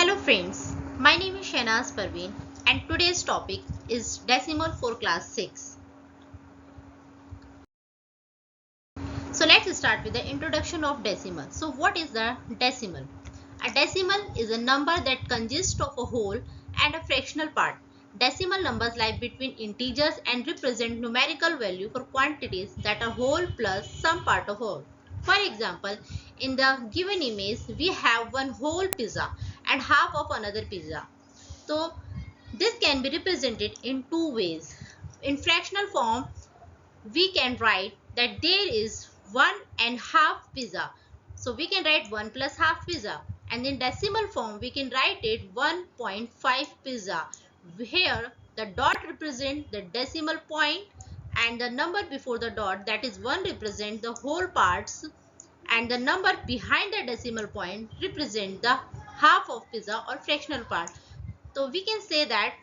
Hello friends, my name is Shahnaz Parveen and today's topic is decimal for class 6. So let's start with the introduction of decimal. So what is the decimal? A decimal is a number that consists of a whole and a fractional part. Decimal numbers lie between integers and represent numerical value for quantities that are whole plus some part of whole. For example, in the given image, we have one whole pizza and half of another pizza. So this can be represented in two ways. In fractional form, we can write that there is 1.5 pizza. So we can write 1 plus half pizza. And in decimal form, we can write it 1.5 pizza. Here, the dot represents the decimal point and the number before the dot, that is 1, represents the whole parts, and the number behind the decimal point represent the half of pizza or fractional part. So we can say that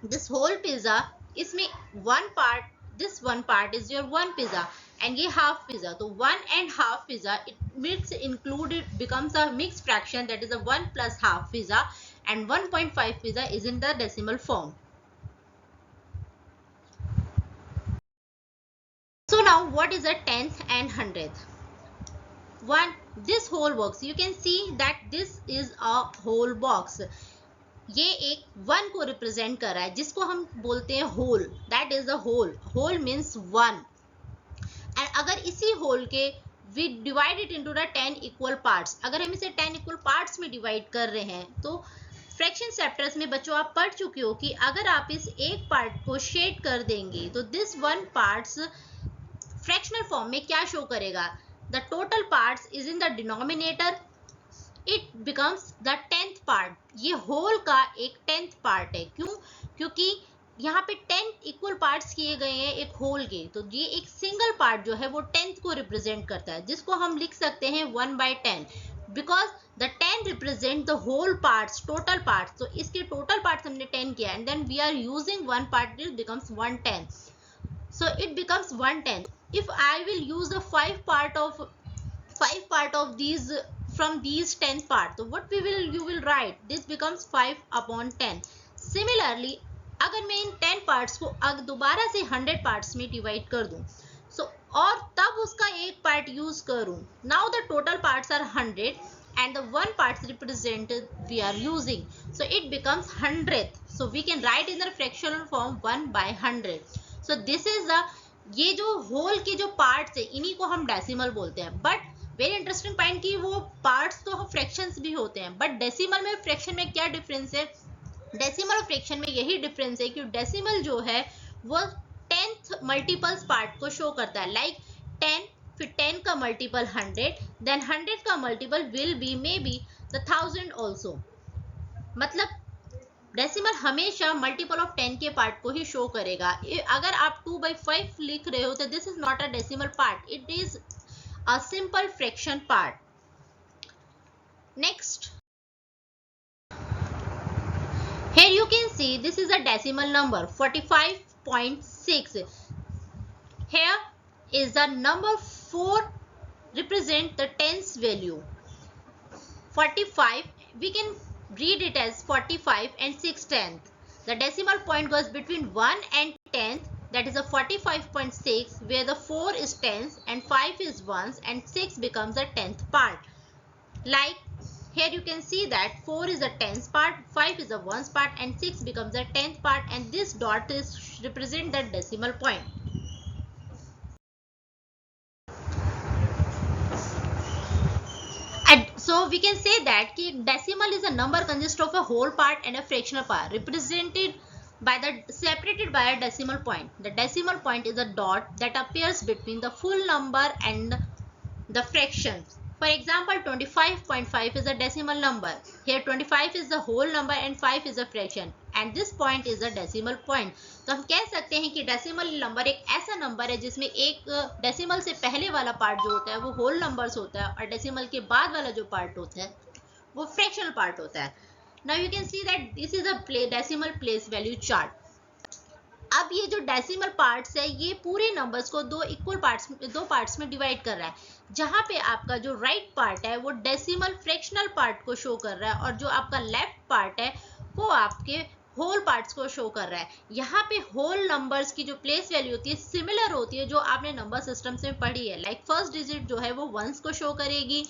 this whole pizza is me one part, this one part is your one pizza and ye half pizza. So 1.5 pizza, it mix included becomes a mixed fraction, that is a 1 plus half pizza, and 1.5 pizza is in the decimal form. So now what is a tenth and hundredth? This whole box, you can see that this is a whole box. ये एक one को represent कर रहा है जिसको हम बोलते हैं whole, that is a whole. Whole means one. And अगर इसी होल के we divide it into the 10 equal parts, अगर हम इसे 10 इक्वल पार्ट्स में डिवाइड कर रहे हैं तो फ्रैक्शन चैप्टर्स में बच्चों आप पढ़ चुके हो कि अगर आप इस एक पार्ट को शेड कर देंगे तो this one parts fractional form में क्या शो करेगा? The total parts is in the denominator, it becomes the 10th part. ये होल का एक 10th पार्ट है. क्यों? क्योंकि यहाँ पे 10 इक्वल पार्ट्स किए गए हैं एक होल के, तो ये एक सिंगल पार्ट जो है वो 10th को रिप्रेजेंट करता है, जिसको हम लिख सकते हैं 1/10, because the 10 represent the whole parts, total parts. तो इसके टोटल पार्ट्स हमने 10 किया and then we are using one part, it becomes 1/10. So it becomes 1/10. If I will use the 5 part of these from these 10 parts, so what you will write, this becomes 5/10. Similarly, अगर मैं इन 10 parts को दोबारा से 100 parts में divide कर दूं, so और तब उसका एक part use करूं, now the total parts are 100 and the one parts represented we are using, so it becomes 100th. So we can write in the fractional form 1/100. So this is the, ये जो whole के जो parts है इन्हीं को हम decimal बोलते हैं. बट वेरी इंटरेस्टिंग पॉइंट कि वो पार्ट्स तो फ्रैक्शंस भी होते हैं, बट डेसिमल में फ्रैक्शन में क्या डिफरेंस है? डेसिमल और फ्रैक्शन में यही डिफरेंस है कि डेसिमल जो है वो 10th मल्टीपल्स पार्ट को शो करता है, लाइक 10, फिर 10 का मल्टीपल 100, देन 100 का multiple will be may be the 1000 also. मतलब डेसिमल हमेशा मल्टीपल ऑफ 10 के पार्ट को ही शो करेगा. अगर आप 2/5 लिख रहे हो तो this is not a decimal part, it is a simple fraction part. Next, here you can see this is a decimal number 45.6. here is the number 4 represent the tens value. 45, we can read it as 45 and 6/10. The decimal point goes between 1 and 10th, that is a 45.6, where the 4 is tens and 5 is ones and 6 becomes a 10th part. Like here you can see that 4 is a 10th part, 5 is a ones part and 6 becomes a 10th part, and this dot is represent the decimal point. So we can say that decimal is a number consist of a whole part and a fractional part represented by separated by a decimal point. The decimal point is a dot that appears between the full number and the fractions. For example, 25.5 is a decimal number. Here 25 is the whole number and 5 is a fraction, and this point is a decimal point. तो हम कह सकते हैं कि decimal number एक ऐसा number है जिसमें एक डेसिमल से पहले वाला पार्ट जो होता है वो होल नंबर्स होता है और डेसिमल के बाद वाला जो पार्ट होता है वो फ्रैक्शनल पार्ट होता है. Now you can see that this is a decimal place value chart. अब ये जो डेसिमल पार्ट्स है ये पूरे नंबर्स को दो पार्ट्स में डिवाइड कर रहा है। जहां पे आपका जो राइट पार्ट है वो डेसिमल फ्रैक्शनल पार्ट को शो कर रहा है और जो आपका लेफ्ट पार्ट है वो आपके होल पार्ट्स को शो कर रहा है। यहाँ पे होल नंबर्स की जो प्लेस वैल्यू होती है सिमिलर होती है जो आपने नंबर सिस्टम से पढ़ी है। लाइक फर्स्ट डिजिट जो है वो वंस को शो करेगी,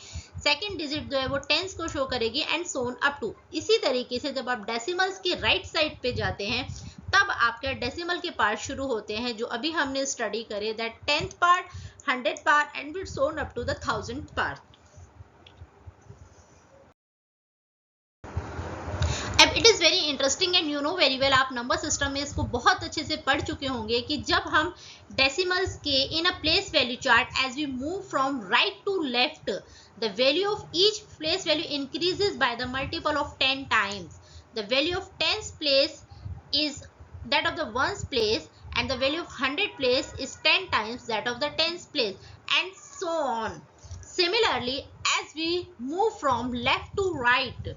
सेकंड डिजिट जो है वो टेंस को शो करेगी and so on up to. इसी तरीके से जब आप डेसिमल्स के राइट साइड पे जाते हैं तब आपके डेसिमल के पार्ट शुरू होते हैं जो अभी हमने स्टडी करे, that 10th part, 100th part and so on up to the 1000th part. अब it is very interesting and you know very well, आप नंबर सिस्टम में इसको बहुत अच्छे से पढ़ चुके होंगे कि जब हम डेसिमल्स के in a place value chart as we move from right to left, the value of each place value increases by the multiple of 10 times. The value of 10th place is that of the ones place and the value of 100 place is 10 times that of the 10th place and so on. Similarly, as we move from left to right,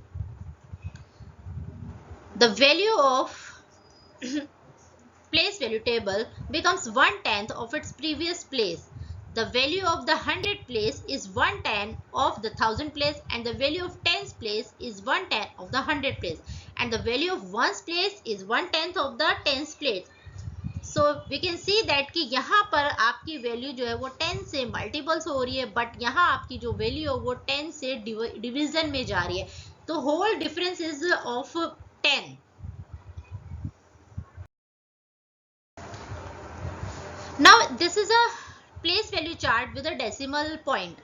the value of place value table becomes 1/10 of its previous place. The value of the 100 place is 1/10 of the 1000 place and the value of 10th place is 1/10 of the 100 place and the value of ones place is 1/10 of the 10th place. So we can see that कि यहाँ पर आपकी value जो है वो 10 से multiples हो रही है बट यहाँ आपकी जो वैल्यू है वो 10 से डिवीजन में जा रही है, तो whole difference is of 10. Now this is a place value chart with a decimal point.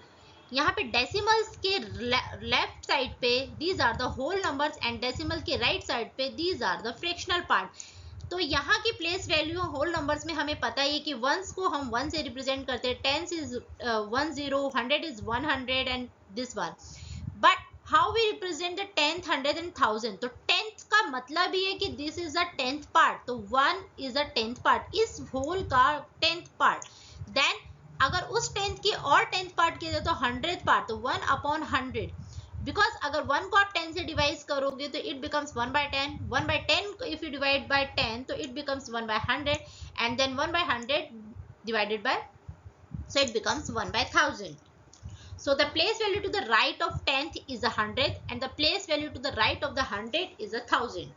यहाँ पे डेसिमल्स के लेफ्ट साइड पे these are the whole numbers and decimal के राइट साइड पे these are the fractional part. तो यहाँ की place value whole numbers में हमें पता है कि वंस को हम 1 से रिप्रेजेंट करते हैं, टेंस इज 10, 100 इज 100 and this one. But how we represent the 10th, 100 एंड 1000? तो 10th का मतलब ही है कि this is the 10th part, तो 1 इज द 10th पार्ट, इस होल का 10th पार्ट. देन अगर उस 10th की और 10th पार्ट किया जाए तो 100th पार्ट, तो 1/100. बिकॉज अगर 1 को आप 10 से डिवाइड करोगे तो it becomes 1/10. 1/10 if you divide by 10 तो it becomes 1/100 and then 1/100 divided by, so it becomes 1/1000. So the place value to the right of 10th is 100 and the place value to the right of the 100 is 1000.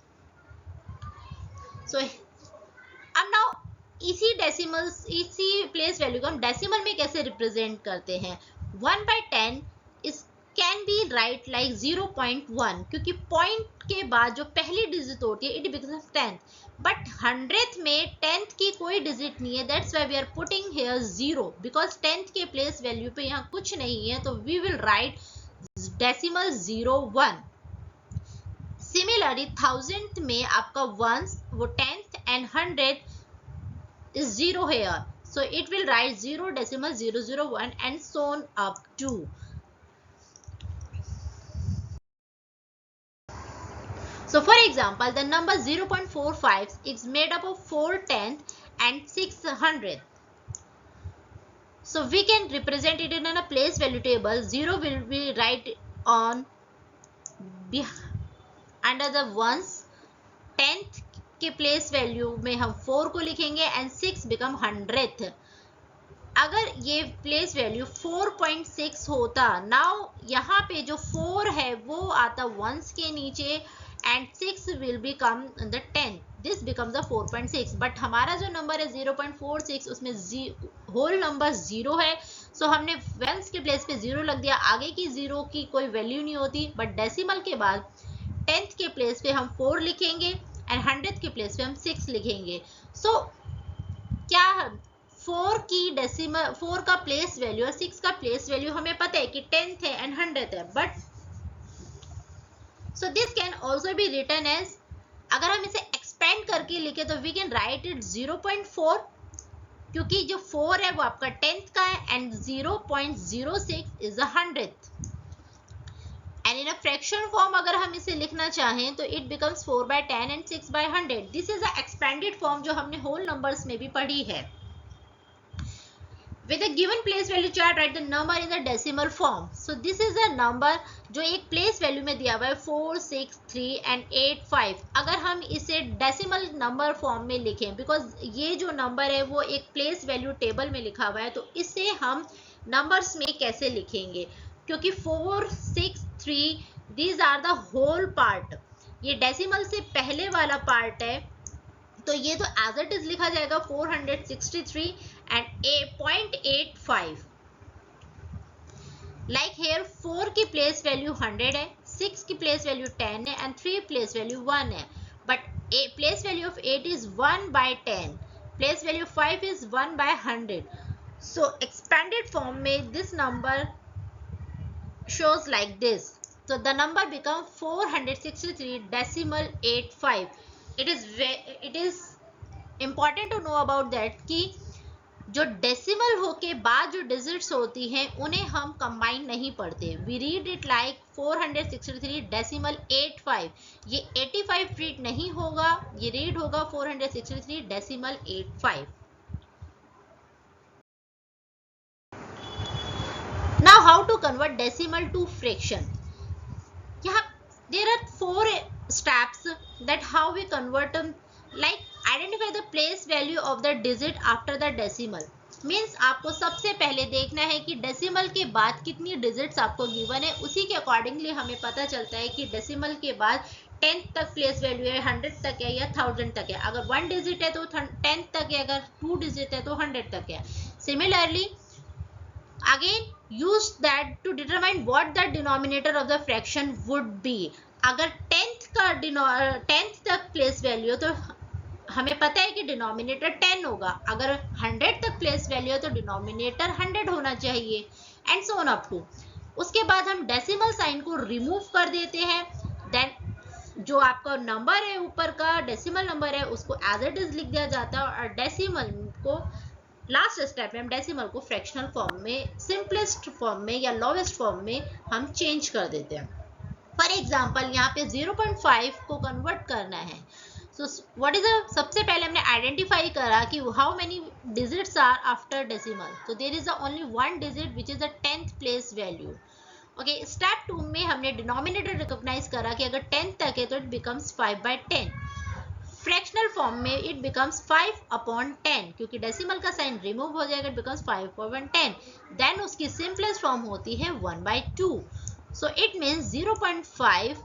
So अब now इसी decimals, इसी place value को हम decimal में कैसे represent करते हैं? 1/10 इस कैन बी राइट लाइक 0.1, क्योंकि पॉइंट के बाद जो पहली डिजिट होती है इट बिकम्स 10. बट 100th में 10th की कोई डिजिट नहीं है, that's why we are putting here 0 because 10th के प्लेस वैल्यू पे यहाँ कुछ नहीं है, तो we will write decimal 01. Similarly 1000th में आपका वंस वो 10th and 100 is 0 here, so it will write 0.001 and so on up to. So for example, the number 0.45 is made up of 4 tenth and 6 hundredth. So we can represent it in a place value table. 0 will be right on under the ones. 10th के place value में हम 4 को लिखेंगे and 6 become 100th. अगर ये place value 4.6 होता, now यहाँ पे जो 4 है वो आता वंस के नीचे and 6 will become the 10. This becomes the 4.6. But हमारा जो नंबर है 0.46 उसमें होल नंबर 0 है, सो हमने वंस के प्लेस पे 0 लग दिया. आगे की 0 की कोई वैल्यू नहीं होती, बट डेसिमल के बाद 10th के प्लेस पे हम 4 लिखेंगे एंड 100th के प्लेस पे हम 6 लिखेंगे. सो क्या 4 की डेसिमल 4 का प्लेस वैल्यू और 6 का प्लेस वैल्यू हमें पता है कि 10th है एंड 100th है, but so this can also be written as, अगर हम इसे एक्सपेंड करके लिखे तो वी कैन राइट इट 0.4, क्योंकि जो 4 है वो आपका 10th का है and 0.06 is 100th. And in a fraction form अगर हम इसे लिखना चाहें तो it becomes 4/10 and 6/100. This is a expanded form जो हमने होल नंबर्स में भी पढ़ी है. With a given place value chart, write the number in the decimal form. So this is a number जो एक place value में दिया हुआ है 4, 6, 3 and 8, 5. अगर हम इसे decimal number form में लिखें, because ये जो number है वो एक place value table में लिखा हुआ है, तो इसे हम numbers में कैसे लिखेंगे? क्योंकि 4, 6, 3 these are the whole part. ये decimal से पहले वाला part है, तो ये तो एज इट इज लिखा जाएगा 463 एंड 0.85. लाइक हेयर 4 की प्लेस वैल्यू 100 है, 6 की प्लेस वैल्यू 10 है एंड 3 प्लेस वैल्यू 1 है, but place value of 8 is 1/10, place value 5 is 1/100. So expanded form में this number shows like this. So the number become 463.85. It is important to know about that कि जो decimal हो के बाद जो digits होती हैं उन्हें हम कंबाइन नहीं पढ़ते. We read it like 463.85. ये 85 रीड नहीं होगा, ये रीड होगा 463.85. Now how to convert decimal to fraction? Yeah, there are 4 steps that how we convert them. Like identify the place value of the digit after the decimal. Means आपको सबसे पहले देखना है कि डेसिमल के बाद कितनी डिजिट्स आपको गिवन है, उसी के अकॉर्डिंगली हमें पता चलता है कि डेसिमल के बाद 10 तक प्लेस वैल्यू है, 100 तक है या 1000 तक है. अगर 1 डिजिट है तो 10 तक है, अगर 2 डिजिट है तो 100 तक है. Similarly again use that to determine what the denominator of the fraction would be. अगर 10th तक प्लेस वैल्यू तो हमें पता है कि डिनोमिनेटर 10 होगा, अगर 100 तक प्लेस वैल्यू है तो डिनोमिनेटर 100 होना चाहिए, and so on up to. उसके बाद हम डेसिमल साइन को रिमूव कर देते हैं. देन जो आपका नंबर है ऊपर का डेसिमल नंबर है उसको एज इट इज लिख दिया जाता है, और डेसिमल को लास्ट स्टेप में हम डेसिमल को फ्रैक्शनल फॉर्म में, सिंपलेस्ट फॉर्म में या लोवेस्ट फॉर्म में हम चेंज कर देते हैं. फॉर एग्जांपल यहाँ पे 0.5 को कन्वर्ट करना है. सो व्हाट इज सबसे पहले हमने आइडेंटिफाई करा कि how many digits are after decimal. तो there is only one digit which is the 10th place value. Okay, step 2 में हमने डिनोमिनेटर रिकॉग्नाइज करा कि अगर 10 तक है तो इट बिकम्स 5/10. फ्रैक्शनल फॉर्म में इट बिकम्स 5/10, क्योंकि डेसिमल का साइन रिमूव हो जाएगा, इट बिकम्स 5/10. देन उसकी सिंपलेस्ट फॉर्म होती है 1/2. सो इट मीन्स 0.5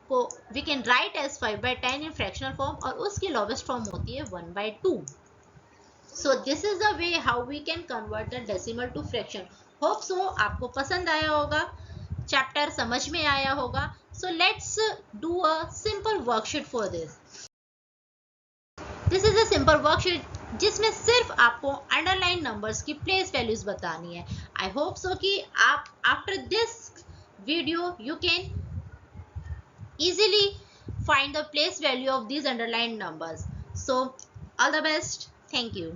को we can write as 5/10 in fractional form, और उसकी लोवेस्ट फॉर्म होती है 1/2. So this is the way how we can convert the decimal to fraction. Hope so आपको पसंद आया होगा, चैप्टर समझ में आया होगा. So let's do a simple worksheet for this. This is a simple worksheet जिसमें सिर्फ आपको अंडरलाइन नंबर्स की प्लेस वैल्यूज बतानी है. आई होप सो कि आप after this video you can easily find the place value of these underlined numbers. So all the best. Thank you.